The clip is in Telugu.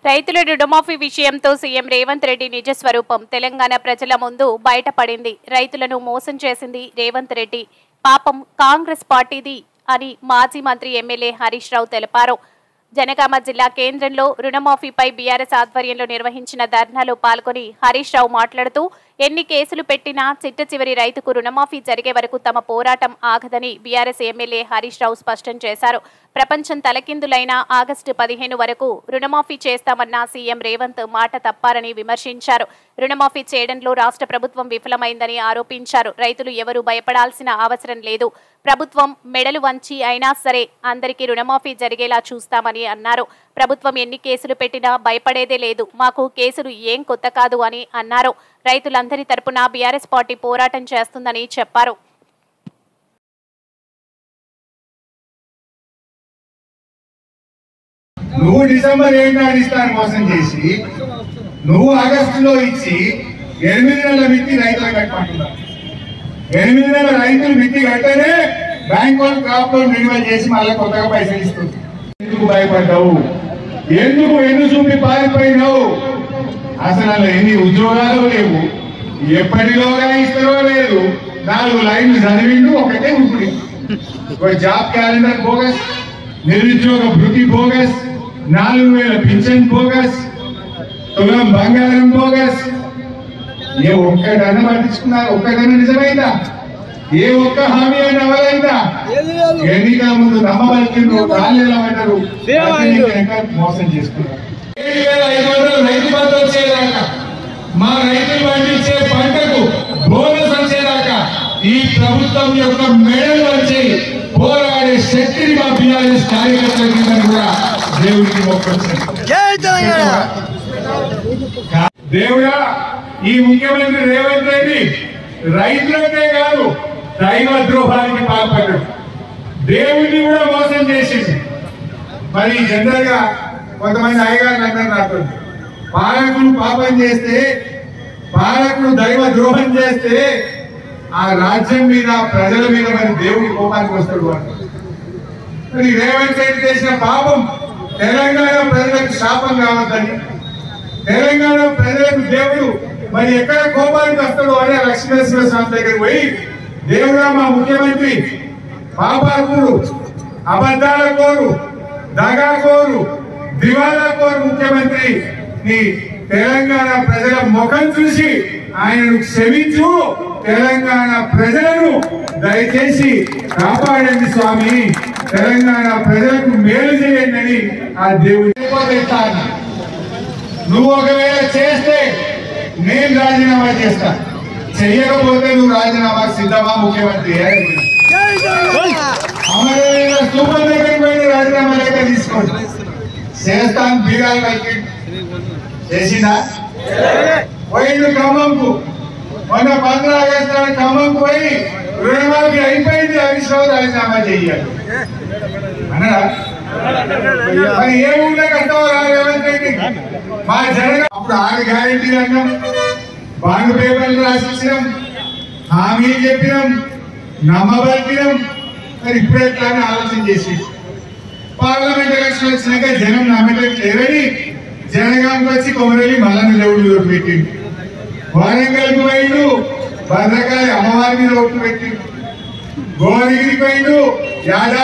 రైతుల రుణమాఫీ విషయంతో సీఎం రేవంత్ రెడ్డి నిజ స్వరూపం తెలంగాణ ప్రజల ముందు బయటపడింది. రైతులను మోసం చేసింది రేవంత్ రెడ్డి. పాపం కాంగ్రెస్ పార్టీది అని మాజీ మంత్రి ఎమ్మెల్యే హరీష్ రావు తెలిపారు. జనగామ జిల్లా కేంద్రంలో రుణమాఫీపై బీఆర్ఎస్ ఆధ్వర్యంలో నిర్వహించిన ధర్నాలో పాల్గొని హరీష్ రావు మాట్లాడుతూ ఎన్ని కేసులు పెట్టినా చిట్ట చివరి రైతుకు రుణమాఫీ జరిగే వరకు తమ పోరాటం ఆగదని బీఆర్ఎస్ ఎమ్మెల్యే హరీష్ రావు స్పష్టం చేశారు. ప్రపంచం తలకిందులైన ఆగస్టు 15 వరకు రుణమాఫీ చేస్తామన్న సీఎం రేవంత్ మాట తప్పారని విమర్శించారు. రుణమాఫీ చేయడంలో రాష్ట్ర ప్రభుత్వం విఫలమైందని ఆరోపించారు. రైతులు ఎవరూ భయపడాల్సిన అవసరం లేదు. ప్రభుత్వం మెడలు వంచి అయినా సరే అందరికీ రుణమాఫీ జరిగేలా చూస్తామని అన్నారు. ప్రభుత్వం ఎన్ని కేసులు పెట్టినా భయపడేదే లేదు. మాకు కేసులు ఏం కొత్త కాదు అని అన్నారు. రైతులందరి తరపున బీఆర్ఎస్ పార్టీ పోరాటం చేస్తుందని చెప్పారు. నువ్వు డిసెంబర్ 7 ఇస్తాను మోసం చేసి నువ్వు ఆగస్టులో ఇచ్చి 8 నెలల మిత్తి రైతులు కట్టమంటున్నావు. 8 నెలల రైతులు మిత్తి కట్టనే బ్యాంక్ వాళ్ళు క్రాప్ లోన్ రెన్యువల్ చేసి మళ్ళీ కొత్తగా పైసలు ఇస్తుంది. ఎందుకు భయపడ్డావు? ఎందుకు ఎన్ను చూపి పారిపోయినావు? అసలు అలా ఎన్ని ఉద్యోగాలు లేవు. ఎప్పటిలోగా ఇస్తారో లేదు. 4 లైన్లు చదివిండు ఒకటే ఇప్పుడు జాబ్ క్యాలెండర్ బోగస్, నిరుద్యోగ భృతి బోగస్, 4000 పింఛన్ బోగస్, తులం బంగారం బోగస్. ఏ ఒక్కడన్నా పట్టించుకున్నారు? ఒక్కడన్నా నిజమైందా? ఏ ఒక్క హామీ అయినా ఎవరైందా? ఎన్నికల ముందు నమ్మబలికిండ్రు, రాళ్ళు ఎలా పడ్డారు, మోసం చేసుకున్నారు. 7500 రైతు బంధు వచ్చేదాకా, మా రైతులు పండించే పంటకు బోనస్ వచ్చేదాకా ఈ ప్రభుత్వం యొక్క మెడలు వచ్చి పోరాడే శక్తిని మా బీఆర్ఎస్ కార్యకర్తల కింద కూడా దేవుడికి మొక్కొచ్చింది. దేవుడా, ఈ ముఖ్యమంత్రి రేవంత్ రెడ్డి రైతులకే కాదు దైవ ద్రోహానికి పాల్పడ్డాడు. దేవుడిని కూడా మోసం చేసింది. మరి జనరల్ గా కొంతమంది అయ్యగారు అందరూ నాకు పాలకులు పాపం చేస్తే, పాలకులు దైవ ద్రోహం చేస్తే ఆ రాజ్యం మీద ప్రజల మీద మరి దేవుడి కోపానికి వస్తాడు అంటారు. మరి రేవంత్ రెడ్డి చేసిన పాపం తెలంగాణ ప్రజలకు శాపం కావద్దని, తెలంగాణ ప్రజలకు దేవుడు మరి ఎక్కడ కోపానికి వస్తాడు అనే లక్ష్మీనరసింహ స్వామి దగ్గర పోయి, దేవుడా మా ముఖ్యమంత్రి పాపాకుడు, అబద్ధాల కోరు, దగాకోరు, దివాలా కోరు ముఖ్యమంత్రి నీ తెలంగాణ ప్రజల ముఖం చూసి ఆయనను క్షమించు, తెలంగాణ ప్రజలను దయచేసి కాపాడండి స్వామి, తెలంగాణ ప్రజలకు మేలు చేయండి అని ఆ దేవుడు. నువ్వు ఒకవేళ చేస్తే నేను రాజీనామా చేస్తా, చెయ్యకపోతే నువ్వు రాజీనామా సిద్ధమా ముఖ్యమంత్రి? అమరవీరుల స్థూపం దగ్గరికి పోయి రాజీనామా లేక తీసుకోండి. చేస్తాను బీరాలు పైకి చేసిందా? పోయిండు ఖమ్మంకు, మొన్న 15 ఆగస్టు ఖమ్మంకు పోయి రుణమాఫీ అయిపోయింది, హరీష్ రావు రాజీనామా చెయ్యాలి అన్నాడా? మరి ఏ ఊళ్ళో కష్టమో రేవంత్ రెడ్డి మా జనగా అప్పుడు 6 గ్యారెంటీలు అన్నాం, బాండ్ పేపర్లు రాసిచ్చినాం, హామీలు చెప్పినాం, నమ్మబలికినాం. మరి ఇప్పుడు ఎట్లా అని ఆలోచన చేసి పార్లమెంట్ ఎలక్షన్ వచ్చినాక జనం నమ్మట్లేదని జనగాంకి వచ్చి కొమరలి మల్లన్న దేవుడు పెట్టిండు, వరంగల్కి పోయిండు, భద్రకాళి అమ్మవారి మీద ఓట్లు పెట్టిండు, గోదావరికి పోయిండు, యాదాద్రి